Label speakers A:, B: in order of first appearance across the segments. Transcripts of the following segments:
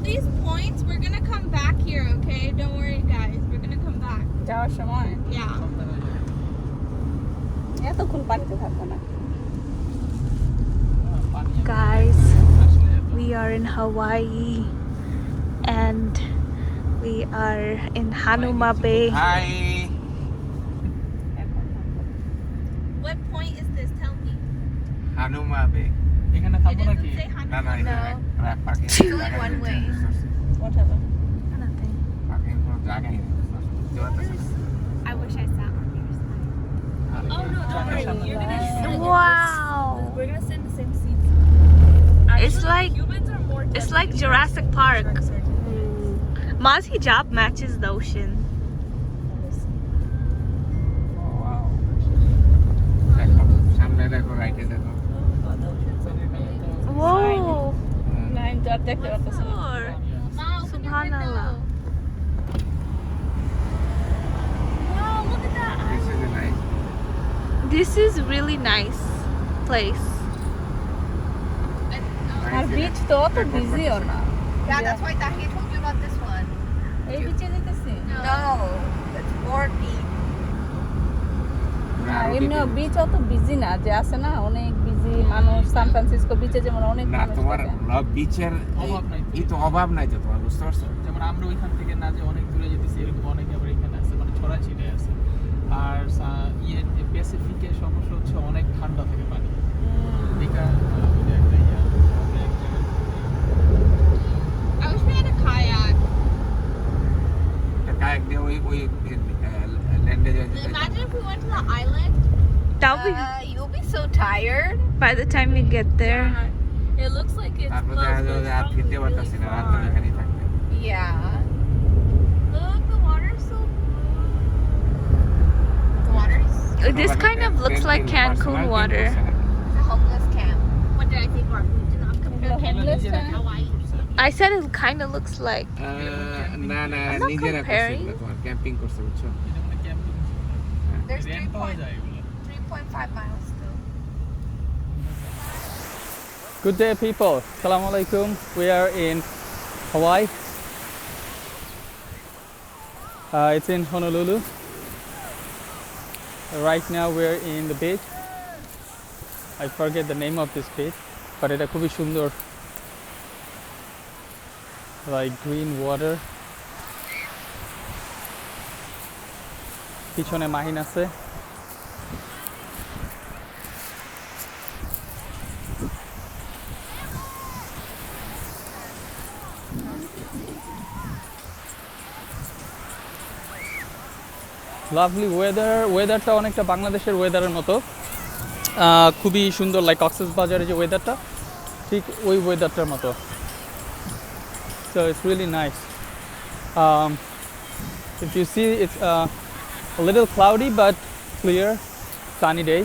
A: these points, we're gonna come back here, okay? Don't worry, guys. We're gonna come back.
B: যাওয়ার সময়
A: Yeah.
B: এতক্ষণ পানিতে থাকবো না
C: Guys, we are in Hawaii and we are in Hanuma Bay.
D: Hi.
A: What point is this? Tell me.
D: Hanuma Bay.
E: এখানে
A: It
E: থাকবো
A: doesn't
E: নাকি
A: say
D: না না
A: Hanuma.
D: এখানে parking
A: Two in one way.
B: whatever
C: Nothing.
D: Parking কোনো জায়গাই নেই
A: I wish I sat on your side. Oh no, don't worry. You're gonna
C: Wow.
A: We're gonna sit in the same seats.
C: It's like
A: Humans are more.
C: it's like Jurassic Park. Ma's hijab matches the ocean.
D: সামনে দেখো রাইটে দেখো
C: Whoa.
B: না আমি তো আর দেখতে পারতেছি না
A: Wow,
C: Subhanallah.
A: Wow, look at that.
D: This is nice.
C: This is really nice place.
B: আর বিচ তো অত বিজিও না
A: Yeah, that's why Tahi told you about this one.
B: এই বিচে যেতেছি
A: No, it's more deep.
B: না এমনি বিচ অত বিজি না যে আছে না অনেক বিজি মানুষ সান ফ্রান্সিসকো বিচে যেমন অনেক
D: না
B: মানুষ
D: তোমার
B: থাকে
D: বিচের
E: অভাব নাই।
D: এই তো অভাব নাই তো তোমার বুঝতে পারছো
E: যেমন আমরা ওইখান থেকে না যে অনেক দূরে যেতেছি এরকম অনেকে আবার এখানে আছে মানে ছড়া ছিটে আছে আর প্যাসিফিকের সমস্যা হচ্ছে অনেক ঠান্ডা থাকে পানি এটা একটা ইয়া
A: I wish we had a kayak.
D: Kayak দিয়ে ওই ল্যান্ডে যেতে
A: Imagine if we went to the island.
C: That'll be
A: You'll be so tired.
C: by the time we get there.
A: It looks like it's
D: তারপর
A: close,
D: দেখা
A: but
D: যাবে
A: it's
D: আর ফিরতে
A: probably
D: পারতাছি না
A: really
D: রাত
A: far.
D: এখানেই থাকবে
A: Yeah. Look, the water's so blue. The water is
C: This kind of looks like Cancun water.
A: a homeless camp. What did I say, Barb? We did not compare
B: Homeless
A: Cancun to
B: camp.
A: Hawaii.
C: I said it kind of looks like.
D: না না
C: I'm not
D: নিজেরা করছে
C: comparing.
D: এগুলো, তোমার camping করছে বুঝছো
E: এটা camping
A: There's
E: rent পাওয়া যায় এগুলো
A: 3.5 miles still.
E: Good day, people. Assalamu alaikum. We are in Hawaii. It's in Honolulu. Right now, we're in the beach. I forget the name of this beach, but it's খুবই সুন্দর. Like green water. পিছনে মাহিন আছে. Lovely ওয়েদারটা অনেকটা বাংলাদেশের ওয়েদারের মতো খুবই সুন্দর লাইক কক্সবাজারের যে ওয়েদারটা ঠিক ওই ওয়েদারটার মতো so it's really nice if you see it's a little cloudy but clear sunny day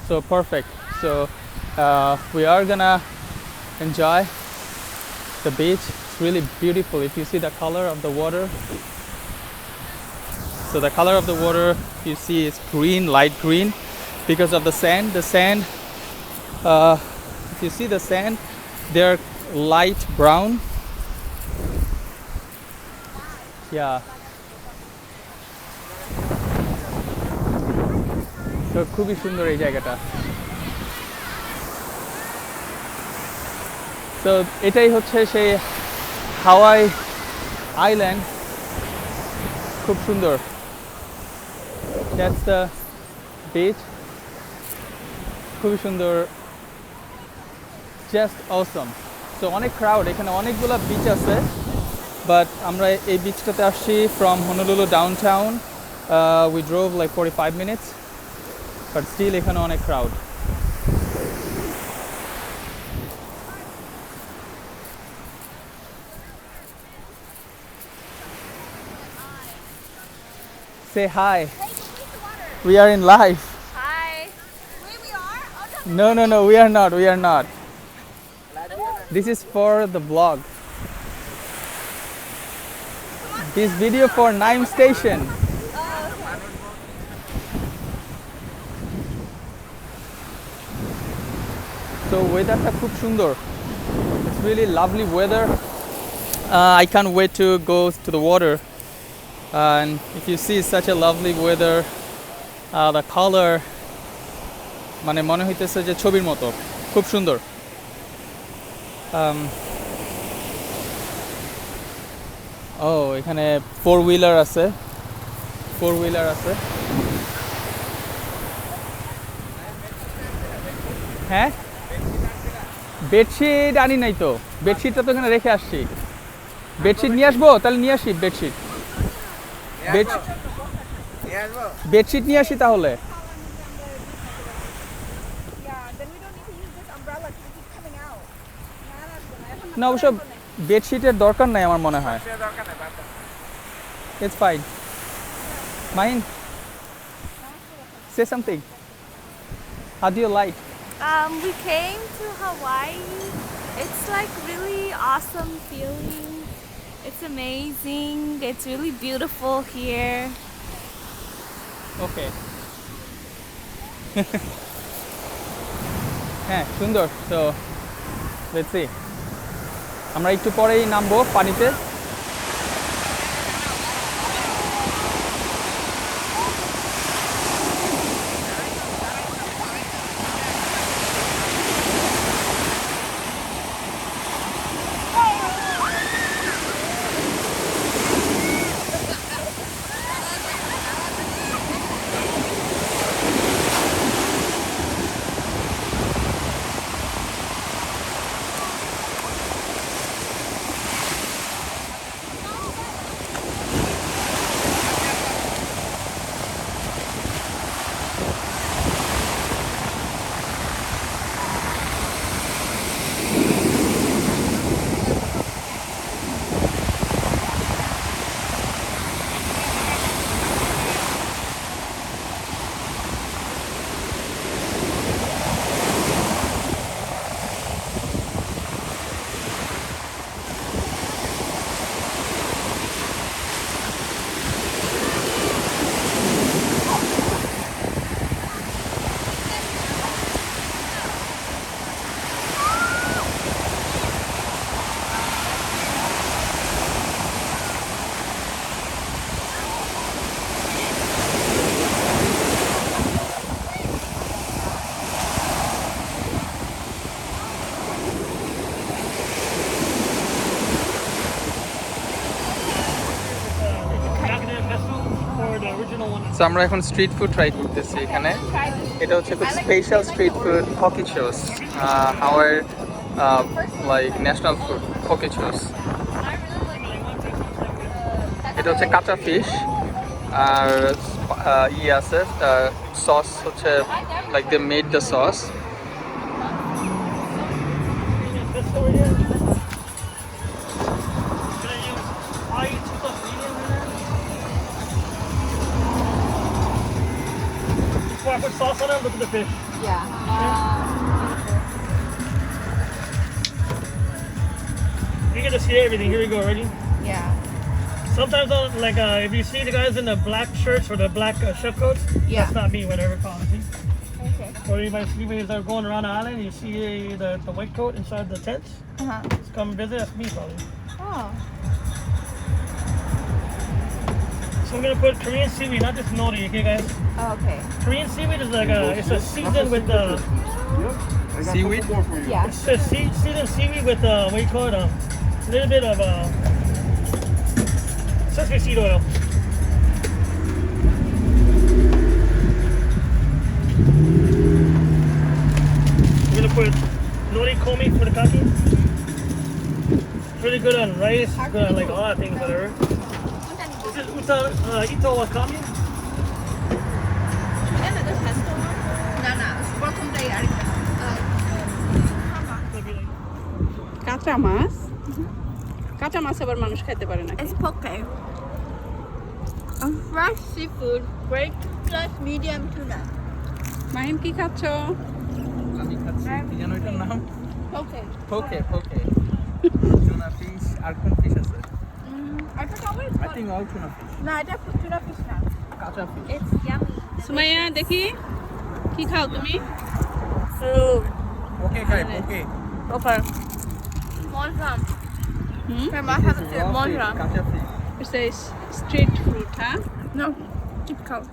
E: so perfect so we are gonna enjoy the beach. It's really beautiful if you see the color of the water. So the color of the water you see is green, light green, because of the sand. The sand, if you see the sand, they're light brown. Yeah. So খুবই সুন্দর এই জায়গাটা। তো এটাই হচ্ছে সেই হাওয়াই island খুব সুন্দর That's the beach খুবই সুন্দর just awesome so অনেক crowd এখানে অনেকগুলো বিচ আছে but আমরা এই বিচটাতে আসছি from Honolulu downtown we drove like 45 minutes but still এখানে অনেক crowd Say hi. We are in live.
A: Hi. Wait, we are? Oh,
E: No, no, no, we are not. We are not. This is for the vlog. This video for Naim Station. So weatherটা খুব সুন্দর. It's really lovely weather. I can't wait to go to the water. And if you see such a lovely weather, the color, মানে মনে হইতেছে যে ছবির মতো, খুব সুন্দর। ও এখানে 4-wheeler আছে, 4-wheeler আছে। হ্যাঁ, বেডশিট আনি নাই তো, বেডশিটটা তো এখানে রেখে আসছি। বেডশিট নিয়ে আসবো, তাহলে নিয়ে আসি বেডশিট। বেডশিট নিয়ে আসি তাহলে। না অবশ্য বেডশিটের দরকার নাই আমার মনে হয়। It's fine. Mine? Say something. How do you like?
A: We came to Hawaii. It's like really awesome feeling. It's amazing. It's really beautiful here.
E: Okay. হ্যাঁ সুন্দর। So let's see. আমরা একটু পরেই নামবো পানিতে। সো আমরা এখন স্ট্রিট ফুড ট্রাই করতেছি এখানে। এটা হচ্ছে খুব স্পেশাল স্ট্রিট ফুড পকি চোস, আওয়ার লাইক ন্যাশনাল ফুড পকি চোস। এটা হচ্ছে কাঁচা ফিশ আর ইয়ে আছে সস হচ্ছে like they made the sauce.
F: I put sauce on it, look at the fish.
B: Yeah.
F: You get to see everything. Here we go, ready?
B: Yeah.
F: Sometimes, like, if you see the guys in the black shirts or the black chef coats,
B: Yeah.
F: that's not me, whatever call it. See?
B: Okay.
F: Or you might see me as they're going around the island, you see the white coat inside the tents.
B: Uh-huh.
F: Just come visit, that's me probably.
B: Oh.
F: So I'm gonna put Korean seaweed, not just nori, okay guys?
B: Okay.
F: Korean seaweed is like it's a seasoned with
E: Seaweed?
B: Yeah.
F: it's a seasoned seaweed with what do you call it? A little bit of sesame seed oil. We're gonna put nori komi for the kaki. It's really good on rice, good on like a lot of things, whatever. This is ito wakami.
B: কাঁচা মাছ, কাঁচা মাছ আবার মানুষ খেতে পারে না।
A: It's poke. A fresh seafood, break plus medium tuna.
B: Mahim কি খাচ্ছ?
E: আমি খাচ্ছি কি জানো এটার নাম?
A: Poke.
E: পোকে পোকে টুনা ফিশ আর কোন ফিশ আছে?
A: I forgot what it's
E: I think all tuna fish,
A: No, I don't put tuna fish now.
E: কাঁচা ফিশ।
A: It's yummy.
B: সুমাইয়া দেখি কি খাও তুমি?
E: ওকে খাই পোকে।
B: ওকে।
A: Monjam.
B: Hmm?
A: My mom hasn't said Monjam.
B: It says street fruit, huh?
A: No, keep cow.